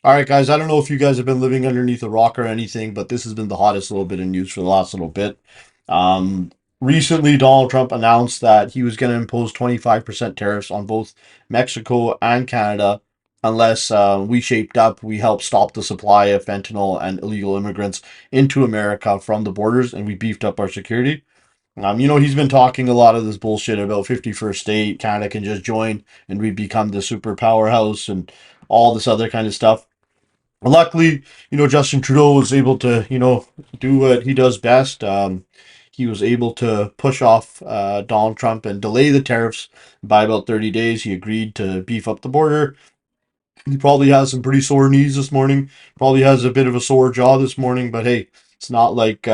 All right, guys, I don't know if you guys have been living underneath a rock or anything, but this has been the hottest little bit of news for the last little bit. Um, Recently, Donald Trump announced that he was going to impose 25% tariffs on both Mexico and Canada unless we shaped up, we helped stop the supply of fentanyl and illegal immigrants into America from the borders, and we beefed up our security. He's been talking a lot of this bullshit about 51st state, Canada can just join and we become the super powerhouse and all this other kind of stuff. Luckily, Justin Trudeau was able to, do what he does best. He was able to push off Donald Trump and delay the tariffs by about 30 days. He agreed to beef up the border. He probably has some pretty sore knees this morning. Probably has a bit of a sore jaw this morning, but hey, it's not like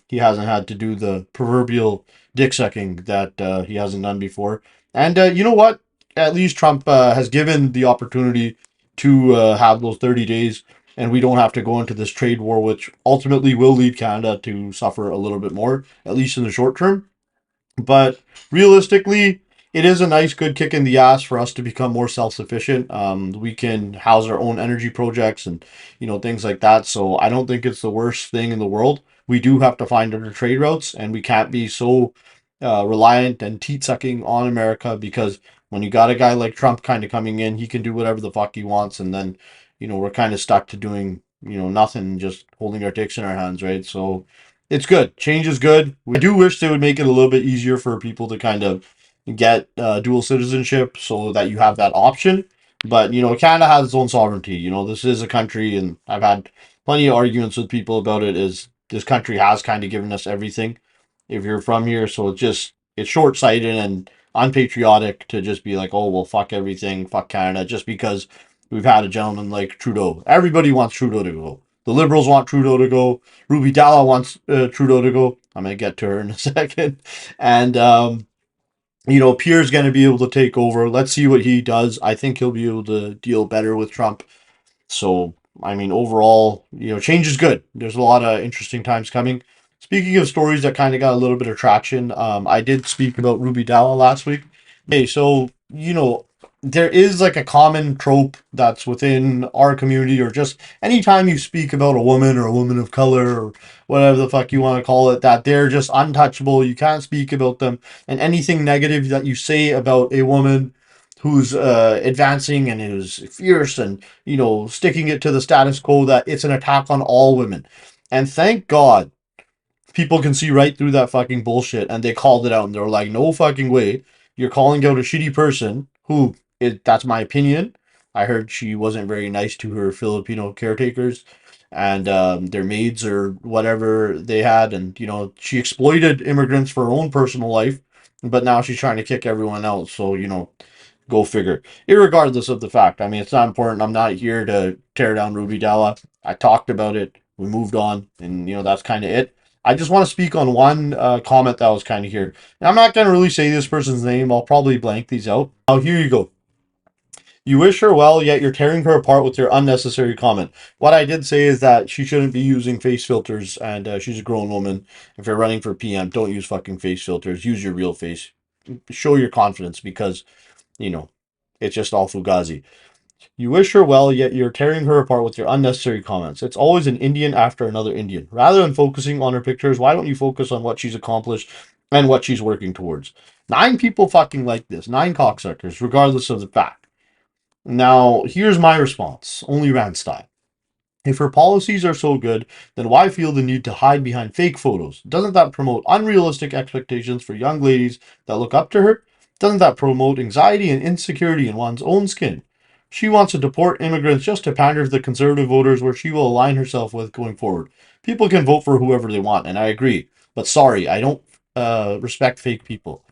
he hasn't had to do the proverbial dick sucking that he hasn't done before. And you know what? At least Trump has given the opportunity to have those 30 days, and we don't have to go into this trade war, which ultimately will lead Canada to suffer a little bit more, at least in the short term. But realistically, it is a nice, good kick in the ass for us to become more self-sufficient. We can house our own energy projects and things like that. So I don't think it's the worst thing in the world. We do have to find other trade routes, and we can't be so reliant and teat sucking on America because when you got a guy like Trump kind of coming in, he can do whatever the fuck he wants, and then we're kind of stuck to doing nothing, just holding our dicks in our hands, right? So it's good. Change is good. We do wish they would make it a little bit easier for people to kind of get dual citizenship so that you have that option. But, Canada has its own sovereignty. This is a country, and I've had plenty of arguments with people about it, is this country has kind of given us everything if you're from here. So it's short sighted and unpatriotic to just be like, oh, well, fuck everything, fuck Canada, just because we've had a gentleman like Trudeau. Everybody wants Trudeau to go. The Liberals want Trudeau to go. Ruby Dalla wants Trudeau to go. I'm going to get to her in a second. And, Pierre's going to be able to take over. Let's see what he does. I think he'll be able to deal better with Trump. So, I mean, overall, change is good. There's a lot of interesting times coming. Speaking of stories that kind of got a little bit of traction, I did speak about Ruby Dalla last week. Hey, so, there is like a common trope that's within our community, or just anytime you speak about a woman or a woman of color or whatever the fuck you want to call it, that they're just untouchable. You can't speak about them. And anything negative that you say about a woman who's advancing and who's fierce and sticking it to the status quo, that it's an attack on all women. And thank God people can see right through that fucking bullshit, and they called it out and they were like, no fucking way. You're calling out a shitty person who, that's my opinion. I heard she wasn't very nice to her Filipino caretakers and their maids or whatever they had. And, she exploited immigrants for her own personal life, but now she's trying to kick everyone else. So, go figure. Irregardless of the fact, I mean, it's not important. I'm not here to tear down Ruby Dalla. I talked about it. We moved on, and that's kind of it. I just want to speak on one comment that was kind of here. Now, I'm not going to really say this person's name. I'll probably blank these out. Oh, here you go. You wish her well, yet you're tearing her apart with your unnecessary comment. What I did say is that she shouldn't be using face filters, and she's a grown woman. If you're running for PM, don't use fucking face filters. Use your real face. Show your confidence because, you know, it's just all fugazi. You wish her well, yet you're tearing her apart with your unnecessary comments. It's always an Indian after another Indian. Rather than focusing on her pictures, why don't you focus on what she's accomplished and what she's working towards? 9 people fucking like this. 9 cocksuckers, regardless of the fact. Now, here's my response, only Rand style. If her policies are so good, then why feel the need to hide behind fake photos? Doesn't that promote unrealistic expectations for young ladies that look up to her? Doesn't that promote anxiety and insecurity in one's own skin? She wants to deport immigrants just to pander to the conservative voters where she will align herself with going forward. People can vote for whoever they want, and I agree. But sorry, I don't respect fake people.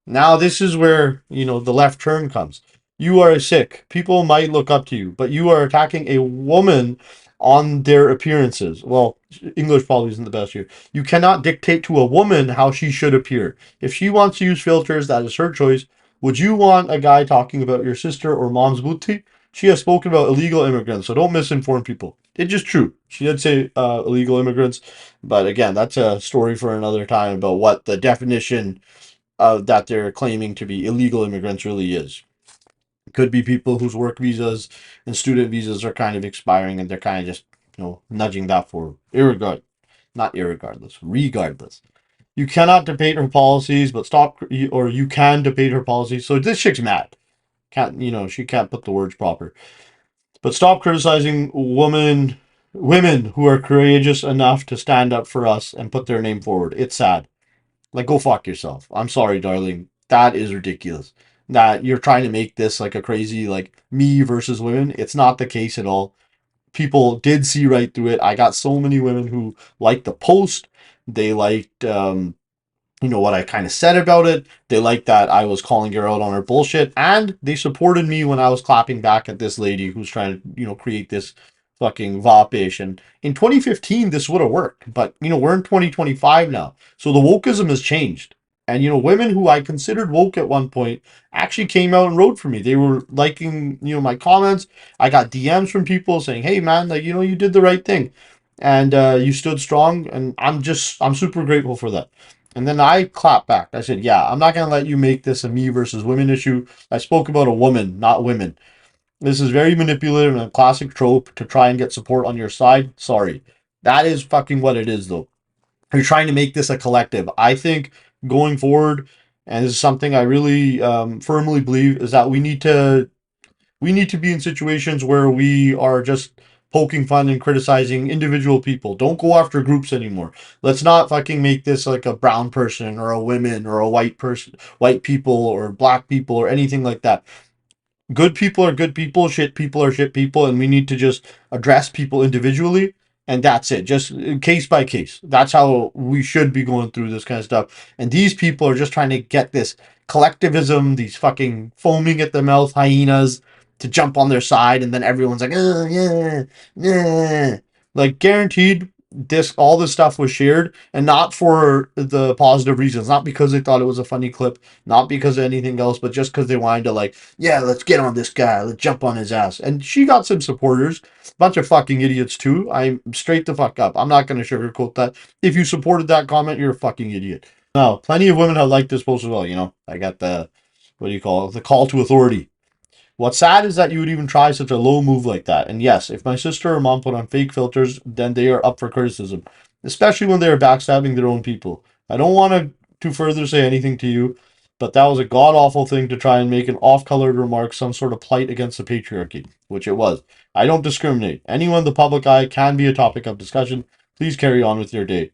Now, this is where, the left turn comes. You are sick. People might look up to you, but you are attacking a woman on their appearances. Well, English probably isn't the best here. You cannot dictate to a woman how she should appear. If she wants to use filters, that is her choice. Would you want a guy talking about your sister or mom's booty? She has spoken about illegal immigrants, so don't misinform people. It's just true. She did say illegal immigrants, but again, that's a story for another time about what the definition that they're claiming to be illegal immigrants really is. Could be people whose work visas and student visas are kind of expiring, and they're kind of just, nudging that forward. Not irregardless, regardless. You cannot debate her policies, but or you can debate her policies. So this chick's mad. She can't put the words proper. But stop criticizing women who are courageous enough to stand up for us and put their name forward. It's sad. Like, go fuck yourself. I'm sorry, darling. That is ridiculous. That you're trying to make this like a crazy, like, me versus women. It's not the case at all. People did see right through it. I got so many women who liked the post. They liked, what I kind of said about it. They liked that I was calling her out on her bullshit. And they supported me when I was clapping back at this lady who's trying to, create this fucking VOP-ish. And in 2015, this would have worked. But, we're in 2025 now. So the wokeism has changed. And, women who I considered woke at one point actually came out and wrote for me. They were liking, my comments. I got DMs from people saying, hey, man, like, you did the right thing. And you stood strong. And I'm super grateful for that. And then I clapped back. I said, yeah, I'm not going to let you make this a me versus women issue. I spoke about a woman, not women. This is very manipulative and a classic trope to try and get support on your side. Sorry. That is fucking what it is, though. You're trying to make this a collective. I think going forward, and this is something I really firmly believe, is that we need to be in situations where we are just poking fun and criticizing individual people. Don't go after groups anymore. Let's not fucking make this like a brown person or a woman or a white person, white people or black people or anything like that. Good people are good people, shit people are shit people, and we need to just address people individually, and that's it. Just case by case. That's how we should be going through this kind of stuff. And these people are just trying to get this collectivism, these fucking foaming at the mouth hyenas to jump on their side, and then everyone's like, oh yeah, yeah. Like, guaranteed all this stuff was shared, and not for the positive reasons, not because they thought it was a funny clip, not because of anything else, but just because they wanted to, like, yeah, let's get on this guy, let's jump on his ass. And she got some supporters, bunch of fucking idiots too. I'm straight the fuck up. I'm not going to sugarcoat that. If you supported that comment, you're a fucking idiot. Now, plenty of women have liked this post as well. I got the, what do you call it, the call to authority. What's sad is that you would even try such a low move like that. And yes, if my sister or mom put on fake filters, then they are up for criticism, especially when they are backstabbing their own people. I don't want to further say anything to you, but that was a god-awful thing to try and make an off-colored remark some sort of plight against the patriarchy, which it was. I don't discriminate. Anyone in the public eye can be a topic of discussion. Please carry on with your day.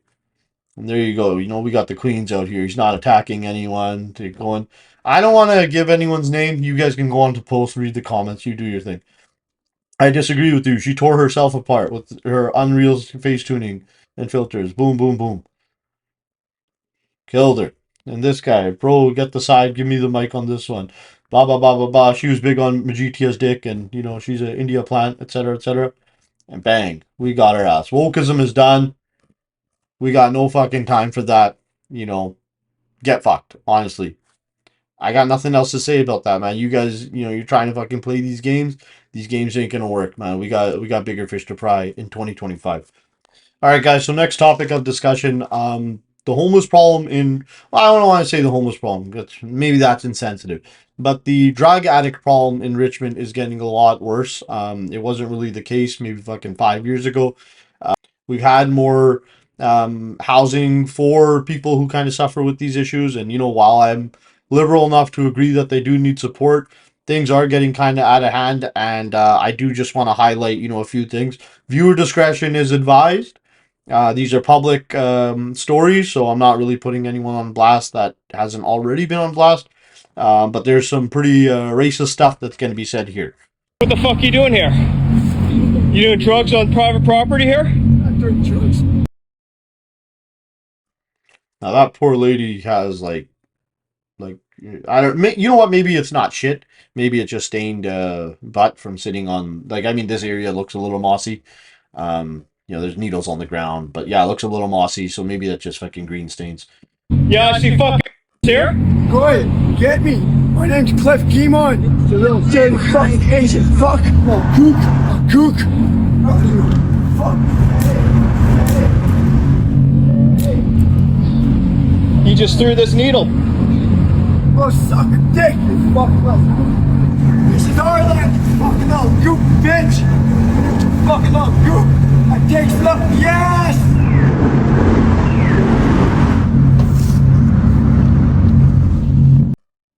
And there you go. We got the queens out here. He's not attacking anyone. They're going. I don't want to give anyone's name. You guys can go on to post, read the comments. You do your thing. I disagree with you. She tore herself apart with her Unreal face tuning and filters. Boom, boom, boom. Killed her. And this guy, bro, get the side. Give me the mic on this one. Blah, blah, blah, blah, blah. She was big on Majitia's dick, and, she's an India plant, etc., etc. And bang, we got her ass. Wokeism is done. We got no fucking time for that. Get fucked, honestly. I got nothing else to say about that, man. You guys, you're trying to fucking play these games. These games ain't gonna work, man. We got bigger fish to fry in 2025. All right, guys. So next topic of discussion, the homeless problem I don't want to say the homeless problem. Maybe that's insensitive. But the drug addict problem in Richmond is getting a lot worse. It wasn't really the case maybe fucking 5 years ago. We've had more housing for people who kind of suffer with these issues. And, while I'm liberal enough to agree that they do need support, things are getting kind of out of hand. And I do just want to highlight, a few things. Viewer discretion is advised. These are public stories, so I'm not really putting anyone on blast that hasn't already been on blast. But there's some pretty racist stuff that's going to be said here. What the fuck are you doing here? You doing drugs on private property here? I'm doing drugs. Now that poor lady has like I don't. You know what? Maybe it's not shit. Maybe it's just stained butt from sitting on. This area looks a little mossy. There's needles on the ground, but yeah, it looks a little mossy. So maybe that's just fucking green stains. Yeah, I see fucking here. Go ahead, get me. My name's Cliff Guimond. You little dirty fucking Asian fuck. Kook. Fuck. He just threw this needle. Go suck a dick, you fuck. Fucking up, you bitch! Fucking up, you! I take stuff, yes!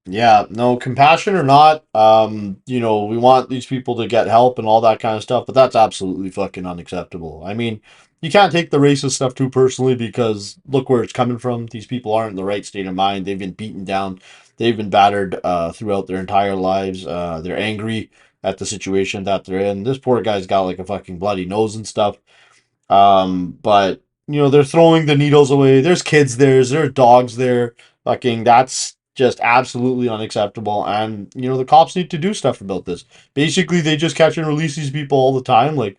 Yeah, no, compassion or not, we want these people to get help and all that kind of stuff, but that's absolutely fucking unacceptable. I mean, you can't take the racist stuff too personally because look where it's coming from. These people aren't in the right state of mind. They've been beaten down, they've been battered throughout their entire lives. They're angry at the situation that they're in. This poor guy's got like a fucking bloody nose and stuff. But they're throwing the needles away. There's kids there dogs there. Fucking that's just absolutely unacceptable. And the cops need to do stuff about this. Basically, they just catch and release these people all the time. Like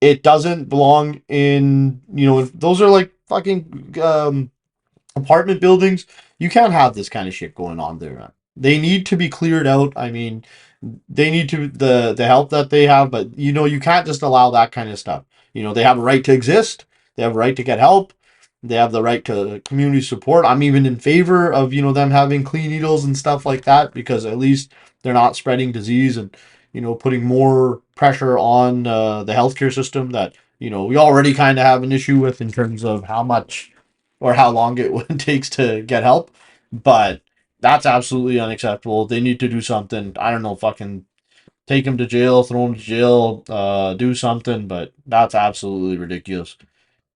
it doesn't belong in those are like fucking apartment buildings. You can't have this kind of shit going on there. They need to be cleared out. I mean, they need to the help that they have, but you can't just allow that kind of stuff. They have a right to exist. They have a right to get help. They have the right to community support. I'm even in favor of them having clean needles and stuff like that because at least they're not spreading disease and putting more pressure on the healthcare system that we already kind of have an issue with in terms of how much or how long it takes to get help. But that's absolutely unacceptable. They need to do something. I don't know, fucking take him to jail, throw him to jail, do something. But that's absolutely ridiculous.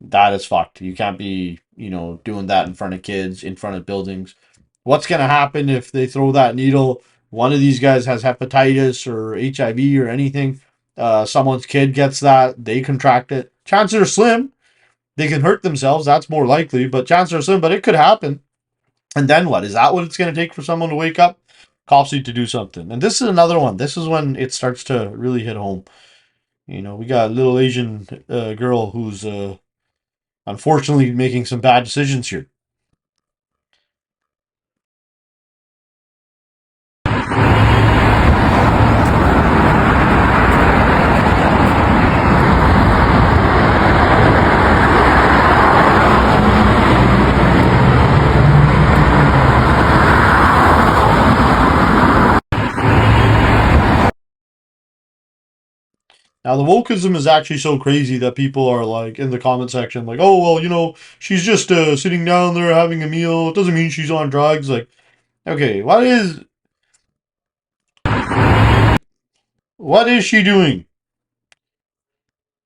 That is fucked. You can't be, doing that in front of kids, in front of buildings. What's gonna happen if they throw that needle? One of these guys has hepatitis or HIV or anything. Someone's kid gets that, they contract it. Chances are slim. They can hurt themselves. That's more likely, but chances are slim. But it could happen. And then what? Is that what it's going to take for someone to wake up? Cops need to do something. And this is another one. This is when it starts to really hit home. We got a little Asian girl who's unfortunately making some bad decisions here. Now, the wokeism is actually so crazy that people are like in the comment section, like, oh, well, she's just sitting down there having a meal. It doesn't mean she's on drugs. Like, okay, what is she doing?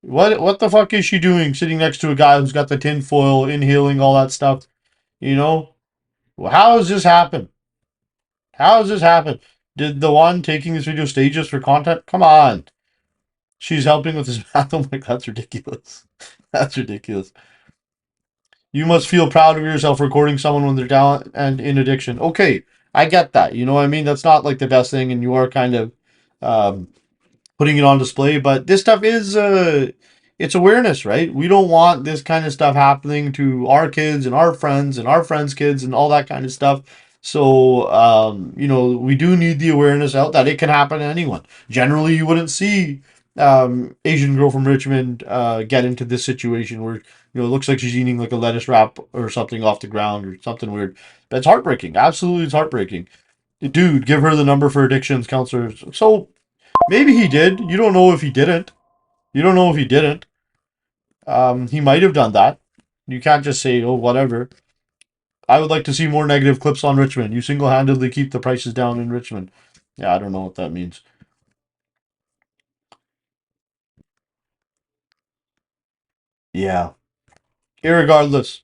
What the fuck is she doing sitting next to a guy who's got the tinfoil, inhaling all that stuff? You know? Well, how has this happened? How has this happened? Did the one taking this video stage this for content? Come on. She's helping with his math. I'm like, that's ridiculous. That's ridiculous. You must feel proud of yourself recording someone when they're down and in addiction. Okay, I get that. You know what I mean? That's not like the best thing, and you are kind of um, putting it on display. But this stuff is it's awareness, right? We don't want this kind of stuff happening to our kids and our friends' kids and all that kind of stuff. So we do need the awareness out that it can happen to anyone. Generally, you wouldn't see Asian girl from Richmond get into this situation where it looks like she's eating like a lettuce wrap or something off the ground or something weird. But it's heartbreaking. Absolutely, it's heartbreaking. Dude, give her the number for addictions counselors. So maybe he did. You don't know if he didn't. You don't know if he didn't. He might have done that. You can't just say, oh, whatever. I would like to see more negative clips on Richmond. You single handedly keep the prices down in Richmond. Yeah, I don't know what that means. Yeah. Irregardless.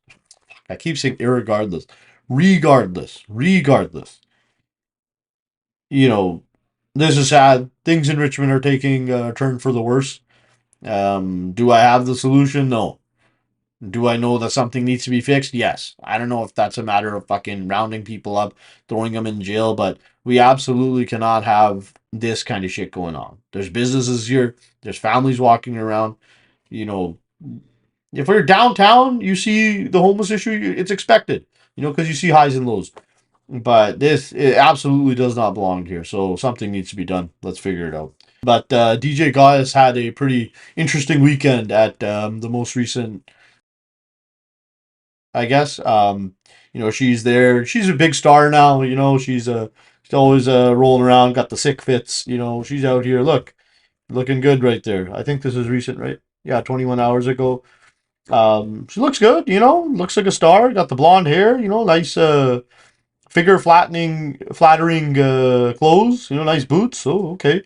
I keep saying irregardless. Regardless. You know, this is sad. Things in Richmond are taking a turn for the worse. Do I have the solution? No. Do I know that something needs to be fixed? Yes. I don't know if that's a matter of fucking rounding people up, throwing them in jail, but we absolutely cannot have this kind of shit going on. There's businesses here, there's families walking around. You know, if we're downtown, you see the homeless issue, it's expected, because you see highs and lows. But this it absolutely does not belong here. So something needs to be done. Let's figure it out. But DJ Gaius had a pretty interesting weekend at the most recent, I guess. She's there. She's a big star now. She's She's always rolling around, got the sick fits. She's out here. Look, looking good right there. I think this is recent, right? Yeah, 21 hours ago. She looks good. Looks like a star. Got the blonde hair. Nice figure flattering clothes. Nice boots. Oh, okay.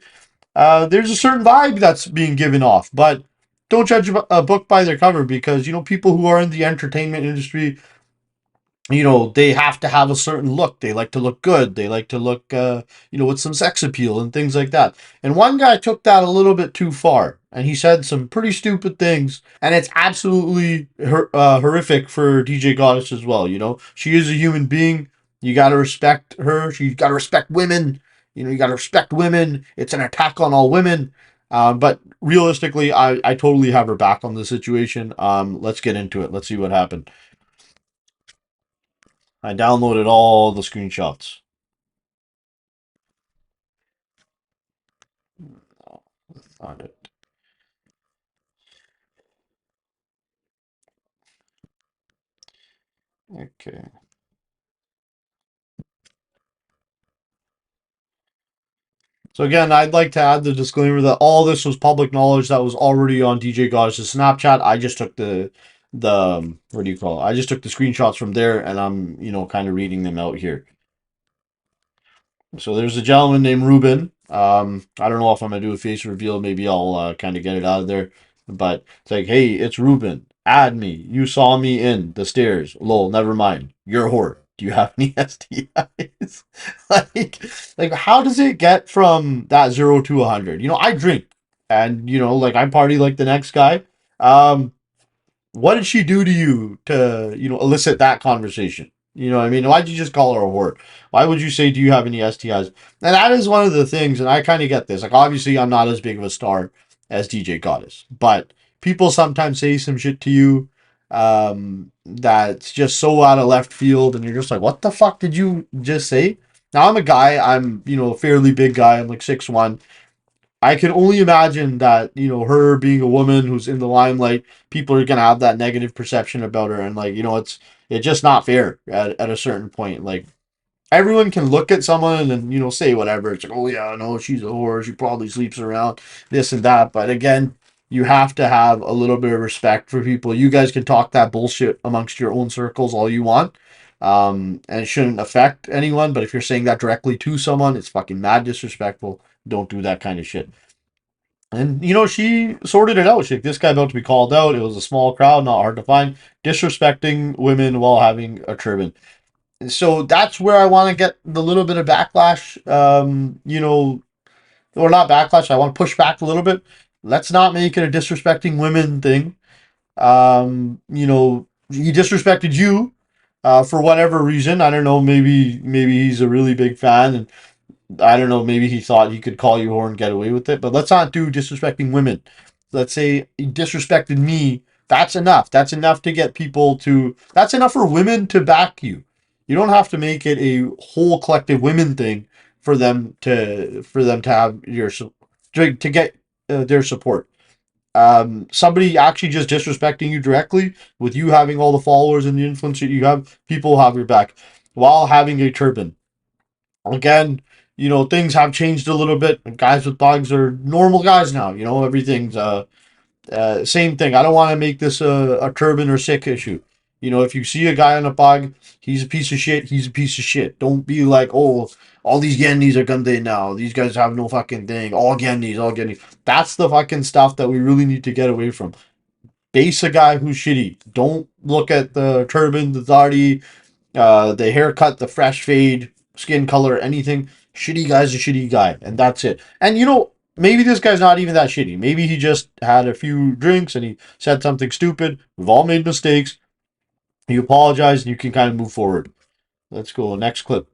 There's a certain vibe that's being given off, but don't judge a book by their cover because people who are in the entertainment industry, they have to have a certain look. They like to look good. They like to look, with some sex appeal and things like that. And one guy took that a little bit too far, and he said some pretty stupid things. And it's absolutely horrific for DJ Goddess as well. She is a human being. You got to respect her. You got to respect women. You got to respect women. It's an attack on all women. But realistically, I totally have her back on the situation. Let's get into it. Let's see what happened. I downloaded all the screenshots. Oh, found it. Okay. So again, I'd like to add the disclaimer that all this was public knowledge that was already on DJ Goddess's Snapchat. I just took the what do you call it? I just took the screenshots from there, and I'm kind of reading them out here. So there's a gentleman named Ruben. I don't know if I'm gonna do a face reveal. Maybe I'll kind of get it out of there. But it's like, hey, it's Ruben. Add me. You saw me in the stairs. Lol. Never mind. You're a whore. Do you have any STIs? like, how does it get from that 0 to 100? I drink, and like I party like the next guy. What did she do to you to elicit that conversation? What I mean? Why'd you just call her a whore? Why would you say, do you have any STIs? And that is one of the things, and I kind of get this. Like, obviously, I'm not as big of a star as DJ Goddess, but people sometimes say some shit to you that's just so out of left field, and you're just like, what the fuck did you just say? Now, I'm a guy, I'm, a fairly big guy, I'm like 6'1". I can only imagine that, her being a woman who's in the limelight, people are gonna have that negative perception about her, and like, it's just not fair at a certain point. Like, everyone can look at someone and say whatever. It's like, oh yeah, no, she's a whore. She probably sleeps around this and that. But again, you have to have a little bit of respect for people. You guys can talk that bullshit amongst your own circles all you want, and it shouldn't affect anyone. But if you're saying that directly to someone, it's fucking mad disrespectful. Don't do that kind of shit. And she sorted it out. She like, this guy about to be called out. It was a small crowd, not hard to find. Disrespecting women while having a turban. So that's where I want to get the little bit of backlash. Or not backlash. I want to push back a little bit. Let's not make it a disrespecting women thing. He disrespected you, for whatever reason. I don't know. Maybe he's a really big fan, and I don't know. Maybe he thought he could call you whore and get away with it. But let's not do disrespecting women. Let's say he disrespected me. That's enough. That's enough to get people to. That's enough for women to back you. You don't have to make it a whole collective women thing for them to have to get their support. Somebody actually just disrespecting you directly with you having all the followers and the influence that you have, people have your back while having a turban. Again, things have changed a little bit. Guys with bugs are normal guys now. Everything's same thing. I don't want to make this a turban or sick issue. If you see a guy on a bug, he's a piece of shit. He's a piece of shit. Don't be like, oh, all these Gendis are Gunday now. These guys have no fucking thing. All Gendis, all Gendis. That's the fucking stuff that we really need to get away from. Base a guy who's shitty. Don't look at the turban, the dhati, the haircut, the fresh fade, skin color, anything. Shitty guy's a shitty guy, and that's it. And maybe this guy's not even that shitty. Maybe he just had a few drinks and he said something stupid. We've all made mistakes. You apologize and you can kind of move forward. Let's go. Next clip.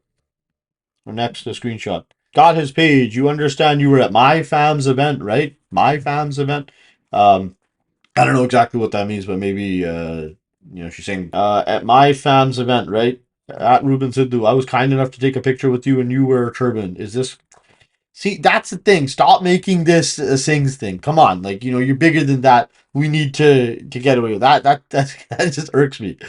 Or next screenshot. Got his page. You understand you were at my fam's event, right? My fam's event. I don't know exactly what that means, but maybe she's saying at my fam's event, right? At Ruben Sidhu, I was kind enough to take a picture with you and you wear a turban. Is this? See, that's the thing. Stop making this a Sings thing. Come on, like you're bigger than that. We need to get away with that. That just irks me.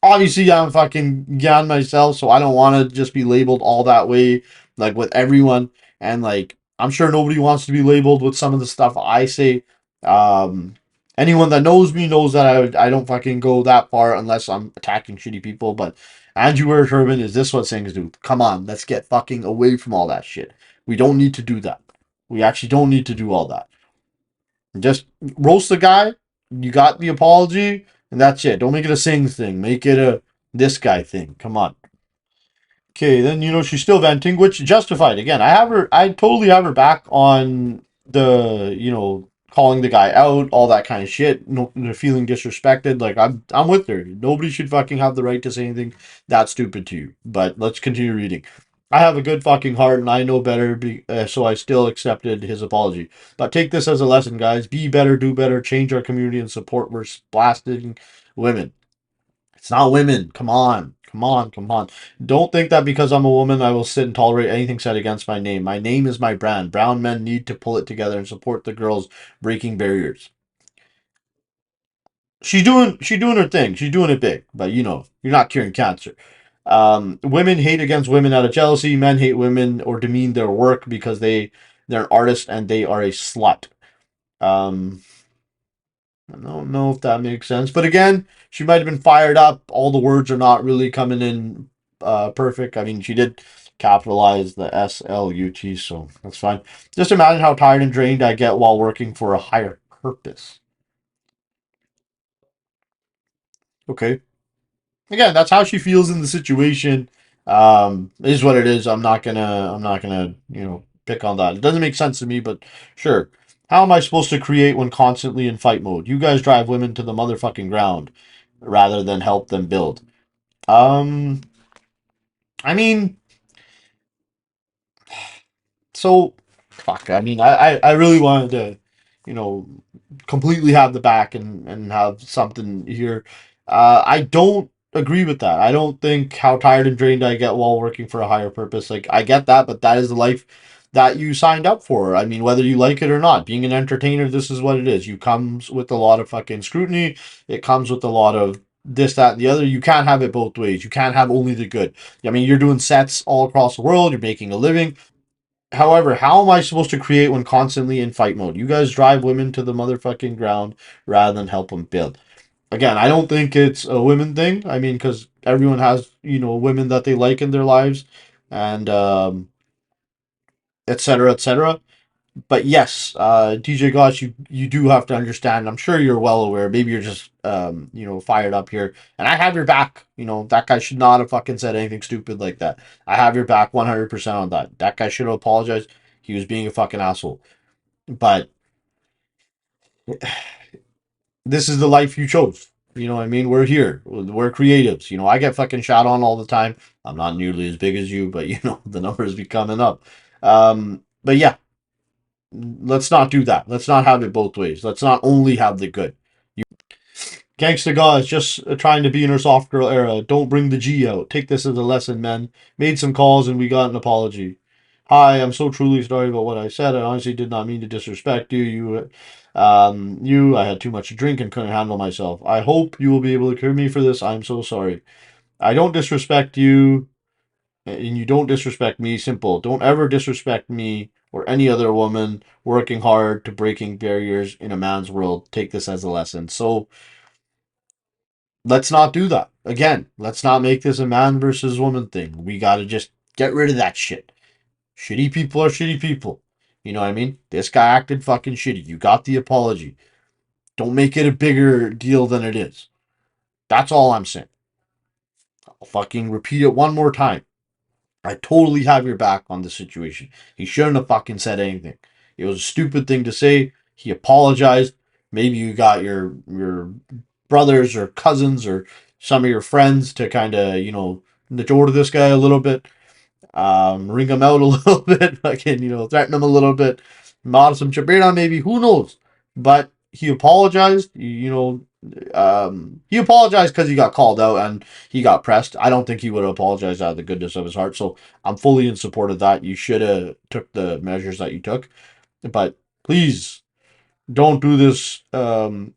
Obviously, I'm fucking Gyan myself, so I don't want to just be labeled all that way. like with everyone, and like I'm sure nobody wants to be labeled with some of the stuff I say. Um, anyone that knows me knows that I don't fucking go that far unless I'm attacking shitty people. But Andrew wears turban. Is this what things do? Come on, let's get fucking away from all that shit. We don't need to do that. We actually don't need to do all that. Just roast the guy. You got the apology, and that's it. Don't make it a sing thing. Make it a this guy thing. Come on. Okay, then she's still venting, which justified. Again, I totally have her back on the calling the guy out, all that kind of shit. No, feeling disrespected. Like I'm with her. Nobody should fucking have the right to say anything that stupid to you. But let's continue reading. I have a good fucking heart and I know better, so I still accepted his apology. But take this as a lesson, guys. Be better, do better, change our community and support. We're blasting women. It's not women. Come on. Come on. Come on. Don't think that because I'm a woman, I will sit and tolerate anything said against my name. My name is my brand. Brown men need to pull it together and support the girls breaking barriers. She's doing her thing. She's doing it big. But you're not curing cancer. Women hate against women out of jealousy. Men hate women or demean their work because they're an artist and they are a slut. Um, I don't know if that makes sense. But again, she might have been fired up. All the words are not really coming in perfect. I mean, she did capitalize the SLUT, so that's fine. Just imagine how tired and drained I get while working for a higher purpose. Okay. Again, that's how she feels in the situation. It is what it is. I'm not gonna pick on that. It doesn't make sense to me, but sure. How am I supposed to create when constantly in fight mode? You guys drive women to the motherfucking ground rather than help them build. Um, I mean, so fuck. I mean, I really wanted to, you know, completely have the back and have something here. I don't agree with that. I don't think how tired and drained I get while working for a higher purpose. Like I get that, but that is the life that you signed up for. I mean, whether you like it or not, being an entertainer, this is what it is. You comes with a lot of fucking scrutiny. It comes with a lot of this, that, and the other. You can't have it both ways. You can't have only the good. I mean, you're doing sets all across the world. You're making a living. However, how am I supposed to create when constantly in fight mode? You guys drive women to the motherfucking ground rather than help them build. Again, I don't think it's a women thing. I mean, because everyone has, women that they like in their lives and et cetera, et cetera. But yes, DJ Gosh, you do have to understand. I'm sure you're well aware. Maybe you're just, fired up here. And I have your back. That guy should not have fucking said anything stupid like that. I have your back 100% on that. That guy should have apologized. He was being a fucking asshole. But this is the life you chose. You know what I mean? We're here. We're creatives. I get fucking shot on all the time. I'm not nearly as big as you, but the numbers be coming up. But yeah, let's not do that. Let's not have it both ways. Let's not only have the good. Gangsta God is just trying to be in her soft girl era. Don't bring the G out. Take this as a lesson, man. Made some calls and we got an apology. Hi, I'm so truly sorry about what I said. I honestly did not mean to disrespect you. I had too much to drink and couldn't handle myself. I hope you will be able to forgive me for this. I'm so sorry. I don't disrespect you, and you don't disrespect me. Simple. Don't ever disrespect me or any other woman working hard to breaking barriers in a man's world. Take this as a lesson. So let's not do that. Again, let's not make this a man versus woman thing. We gotta just get rid of that shit. Shitty people are shitty people. You know what I mean? This guy acted fucking shitty. You got the apology. Don't make it a bigger deal than it is. That's all I'm saying. I'll fucking repeat it one more time. I totally have your back on the situation. He shouldn't have fucking said anything. It was a stupid thing to say. He apologized. Maybe you got your brothers or cousins or some of your friends to kind of, to this guy a little bit, ring him out a little bit, fucking, threaten him a little bit, mod some Chabera maybe, who knows? But he apologized, he apologized because he got called out and he got pressed. I don't think he would have apologized out of the goodness of his heart. So I'm fully in support of that. You should have took the measures that you took, but please don't do this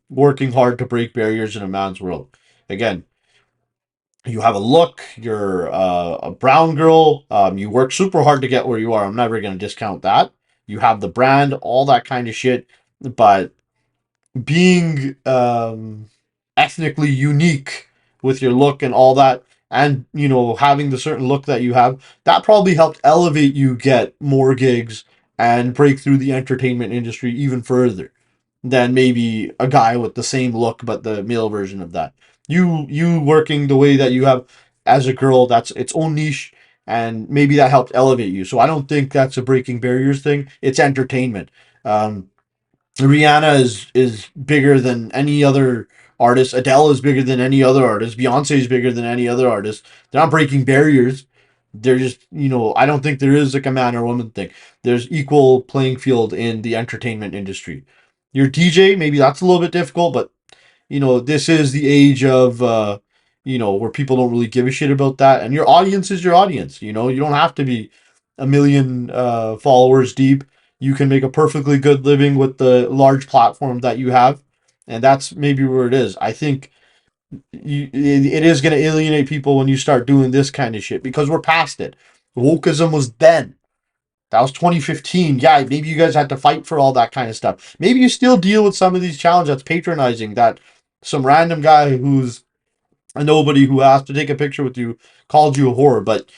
working hard to break barriers in a man's world. Again, you have a look, you're a brown girl, you work super hard to get where you are. I'm never going to discount that. You have the brand, all that kind of shit. But being ethnically unique with your look and all that, and having the certain look that you have, that probably helped elevate you, get more gigs, and break through the entertainment industry even further than maybe a guy with the same look but the male version of that. You working the way that you have as a girl, that's its own niche, and maybe that helped elevate you. So I don't think that's a breaking barriers thing. It's entertainment. um Rihanna is bigger than any other artist. Adele is bigger than any other artist. Beyonce is bigger than any other artist. They're not breaking barriers. They're just, I don't think there is like a man or woman thing. There's equal playing field in the entertainment industry. Your DJ, maybe that's a little bit difficult, but this is the age of where people don't really give a shit about that, and your audience is your audience. You don't have to be a million followers deep. You can make a perfectly good living with the large platform that you have, and that's maybe where it is. I think it is going to alienate people when you start doing this kind of shit, because we're past it. Wokeism was then. That was 2015. Yeah, maybe you guys had to fight for all that kind of stuff. Maybe you still deal with some of these challenges that's patronizing, that some random guy who's a nobody who asked to take a picture with you called you a whore, but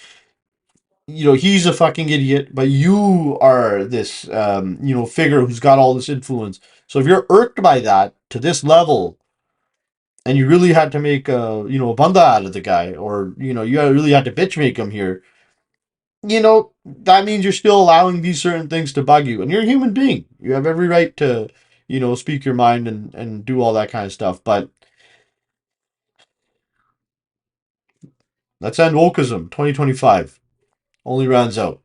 he's a fucking idiot. But you are this figure who's got all this influence. So if you're irked by that to this level, and you really had to make a bunda out of the guy, or you really had to bitch make him here, that means you're still allowing these certain things to bug you. And you're a human being. You have every right to, speak your mind and do all that kind of stuff. But let's end wokeism 2025. Only rounds out.